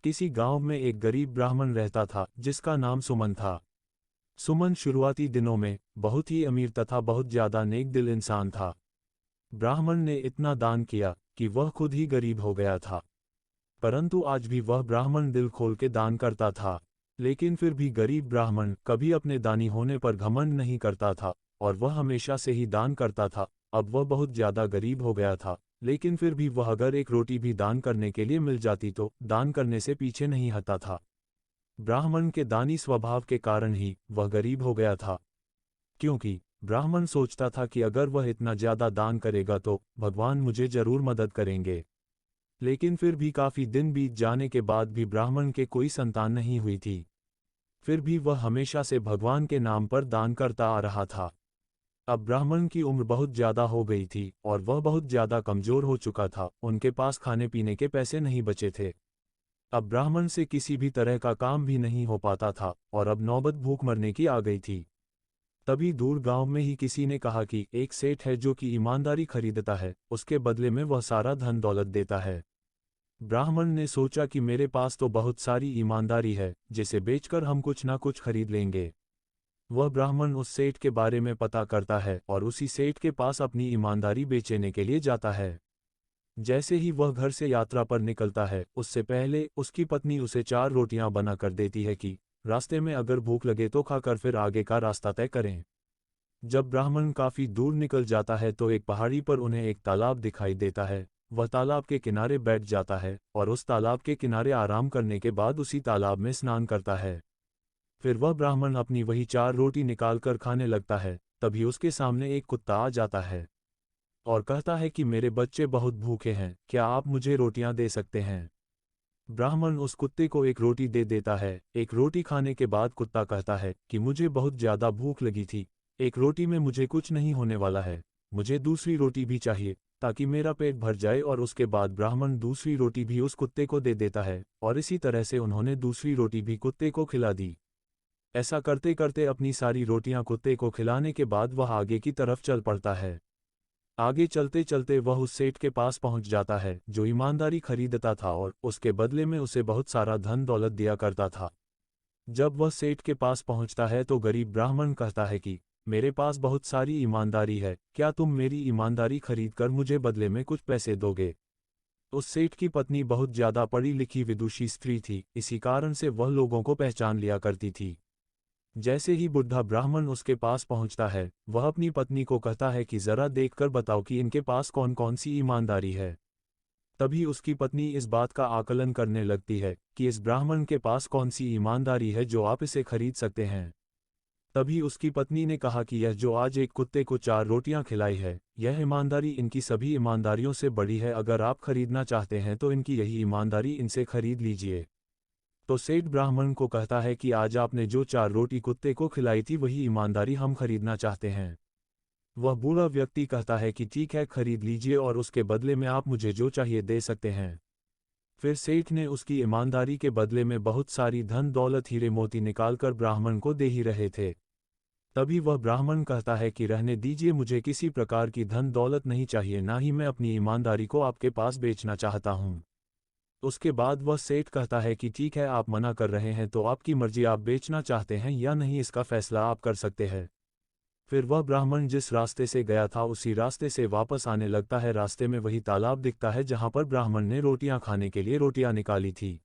किसी गांव में एक गरीब ब्राह्मण रहता था जिसका नाम सुमन था। सुमन शुरुआती दिनों में बहुत ही अमीर तथा बहुत ज्यादा नेक दिल इंसान था। ब्राह्मण ने इतना दान किया कि वह खुद ही गरीब हो गया था। परंतु आज भी वह ब्राह्मण दिल खोल के दान करता था। लेकिन फिर भी गरीब ब्राह्मण कभी अपने दानी होने पर घमंड नहीं करता था और वह हमेशा से ही दान करता था। अब वह बहुत ज्यादा गरीब हो गया था, लेकिन फिर भी वह अगर एक रोटी भी दान करने के लिए मिल जाती तो दान करने से पीछे नहीं हटता था। ब्राह्मण के दानी स्वभाव के कारण ही वह गरीब हो गया था, क्योंकि ब्राह्मण सोचता था कि अगर वह इतना ज्यादा दान करेगा तो भगवान मुझे जरूर मदद करेंगे। लेकिन फिर भी काफी दिन बीत जाने के बाद भी ब्राह्मण के कोई संतान नहीं हुई थी। फिर भी वह हमेशा से भगवान के नाम पर दान करता आ रहा था। अब ब्राह्मण की उम्र बहुत ज्यादा हो गई थी और वह बहुत ज्यादा कमजोर हो चुका था। उनके पास खाने पीने के पैसे नहीं बचे थे। अब ब्राह्मण से किसी भी तरह का काम भी नहीं हो पाता था और अब नौबत भूख मरने की आ गई थी। तभी दूर गांव में ही किसी ने कहा कि एक सेठ है जो कि ईमानदारी खरीदता है, उसके बदले में वह सारा धन दौलत देता है। ब्राह्मण ने सोचा कि मेरे पास तो बहुत सारी ईमानदारी है, जिसे बेचकर हम कुछ ना कुछ खरीद लेंगे। वह ब्राह्मण उस सेठ के बारे में पता करता है और उसी सेठ के पास अपनी ईमानदारी बेचने के लिए जाता है। जैसे ही वह घर से यात्रा पर निकलता है, उससे पहले उसकी पत्नी उसे 4 रोटियां बना कर देती है कि रास्ते में अगर भूख लगे तो खाकर फिर आगे का रास्ता तय करें। जब ब्राह्मण काफी दूर निकल जाता है तो एक पहाड़ी पर उन्हें एक तालाब दिखाई देता है। वह तालाब के किनारे बैठ जाता है और उस तालाब के किनारे आराम करने के बाद उसी तालाब में स्नान करता है। फिर वह ब्राह्मण अपनी वही 4 रोटी निकालकर खाने लगता है। तभी उसके सामने एक कुत्ता आ जाता है और कहता है कि मेरे बच्चे बहुत भूखे हैं, क्या आप मुझे रोटियां दे सकते हैं? ब्राह्मण उस कुत्ते को एक रोटी दे देता है। एक रोटी खाने के बाद कुत्ता कहता है कि मुझे बहुत ज्यादा भूख लगी थी, एक रोटी में मुझे कुछ नहीं होने वाला है, मुझे दूसरी रोटी भी चाहिए ताकि मेरा पेट भर जाए। और उसके बाद ब्राह्मण दूसरी रोटी भी उस कुत्ते को दे देता है और इसी तरह से उन्होंने दूसरी रोटी भी कुत्ते को खिला दी। ऐसा करते करते अपनी सारी रोटियां कुत्ते को खिलाने के बाद वह आगे की तरफ चल पड़ता है। आगे चलते चलते वह उस सेठ के पास पहुंच जाता है जो ईमानदारी खरीदता था और उसके बदले में उसे बहुत सारा धन दौलत दिया करता था। जब वह सेठ के पास पहुंचता है तो गरीब ब्राह्मण कहता है कि मेरे पास बहुत सारी ईमानदारी है, क्या तुम मेरी ईमानदारी खरीदकर मुझे बदले में कुछ पैसे दोगे? उस सेठ की पत्नी बहुत ज्यादा पढ़ी लिखी विदुषी स्त्री थी, इसी कारण से वह लोगों को पहचान लिया करती थी। जैसे ही बुढ़ा ब्राह्मण उसके पास पहुंचता है, वह अपनी पत्नी को कहता है कि जरा देखकर बताओ कि इनके पास कौन कौन सी ईमानदारी है। तभी उसकी पत्नी इस बात का आकलन करने लगती है कि इस ब्राह्मण के पास कौन सी ईमानदारी है जो आप इसे खरीद सकते हैं। तभी उसकी पत्नी ने कहा कि यह जो आज एक कुत्ते को 4 रोटियां खिलाई है, यह ईमानदारी इनकी सभी ईमानदारियों से बड़ी है। अगर आप खरीदना चाहते हैं तो इनकी यही ईमानदारी इनसे खरीद लीजिए। तो सेठ ब्राह्मण को कहता है कि आज आपने जो 4 रोटी कुत्ते को खिलाई थी वही ईमानदारी हम खरीदना चाहते हैं। वह बूढ़ा व्यक्ति कहता है कि ठीक है, खरीद लीजिए और उसके बदले में आप मुझे जो चाहिए दे सकते हैं। फिर सेठ ने उसकी ईमानदारी के बदले में बहुत सारी धन दौलत हीरे मोती निकालकर ब्राह्मण को दे ही रहे थे। तभी वह ब्राह्मण कहता है कि रहने दीजिए, मुझे किसी प्रकार की धन दौलत नहीं चाहिए, ना ही मैं अपनी ईमानदारी को आपके पास बेचना चाहता हूँ। उसके बाद वह सेठ कहता है कि ठीक है, आप मना कर रहे हैं तो आपकी मर्जी, आप बेचना चाहते हैं या नहीं इसका फैसला आप कर सकते हैं। फिर वह ब्राह्मण जिस रास्ते से गया था उसी रास्ते से वापस आने लगता है। रास्ते में वही तालाब दिखता है जहां पर ब्राह्मण ने रोटियां खाने के लिए रोटियां निकाली थी।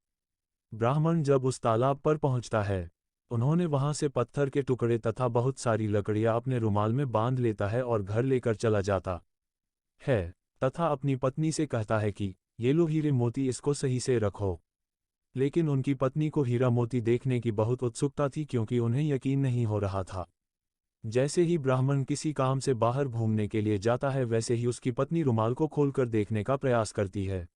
ब्राह्मण जब उस तालाब पर पहुंचता है, उन्होंने वहां से पत्थर के टुकड़े तथा बहुत सारी लकड़ियां अपने रुमाल में बांध लेता है और घर लेकर चला जाता है तथा अपनी पत्नी से कहता है कि ये लो हीरे मोती, इसको सही से रखो। लेकिन उनकी पत्नी को हीरा मोती देखने की बहुत उत्सुकता थी, क्योंकि उन्हें यकीन नहीं हो रहा था। जैसे ही ब्राह्मण किसी काम से बाहर घूमने के लिए जाता है, वैसे ही उसकी पत्नी रुमाल को खोलकर देखने का प्रयास करती है।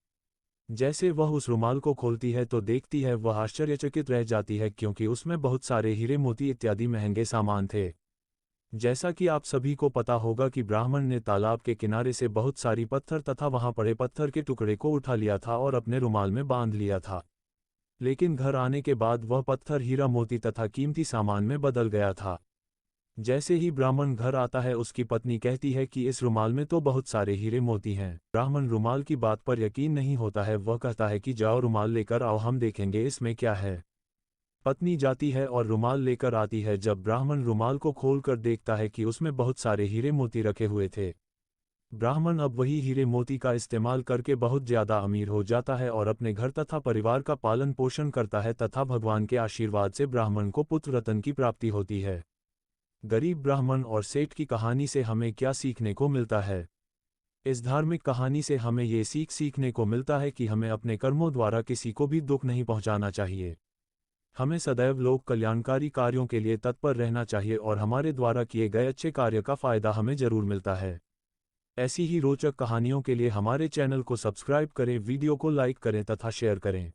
जैसे वह उस रुमाल को खोलती है तो देखती है, वह आश्चर्यचकित रह जाती है, क्योंकि उसमें बहुत सारे हीरे मोती इत्यादि महंगे सामान थे। जैसा कि आप सभी को पता होगा कि ब्राह्मण ने तालाब के किनारे से बहुत सारी पत्थर तथा वहां पड़े पत्थर के टुकड़े को उठा लिया था और अपने रुमाल में बांध लिया था। लेकिन घर आने के बाद वह पत्थर हीरा मोती तथा कीमती सामान में बदल गया था। जैसे ही ब्राह्मण घर आता है उसकी पत्नी कहती है कि इस रुमाल में तो बहुत सारे हीरे मोती हैं। ब्राह्मण रुमाल की बात पर यकीन नहीं होता है, वह कहता है कि जाओ रुमाल लेकर आओ, हम देखेंगे इसमें क्या है। पत्नी जाती है और रुमाल लेकर आती है। जब ब्राह्मण रुमाल को खोलकर देखता है कि उसमें बहुत सारे हीरे मोती रखे हुए थे। ब्राह्मण अब वही हीरे मोती का इस्तेमाल करके बहुत ज़्यादा अमीर हो जाता है और अपने घर तथा परिवार का पालन पोषण करता है तथा भगवान के आशीर्वाद से ब्राह्मण को पुत्र रत्न की प्राप्ति होती है। गरीब ब्राह्मण और सेठ की कहानी से हमें क्या सीखने को मिलता है? इस धार्मिक कहानी से हमें ये सीखने को मिलता है कि हमें अपने कर्मों द्वारा किसी को भी दुख नहीं पहुंचाना चाहिए। हमें सदैव लोक कल्याणकारी कार्यों के लिए तत्पर रहना चाहिए और हमारे द्वारा किए गए अच्छे कार्य का फायदा हमें जरूर मिलता है। ऐसी ही रोचक कहानियों के लिए हमारे चैनल को सब्सक्राइब करें, वीडियो को लाइक करें तथा शेयर करें।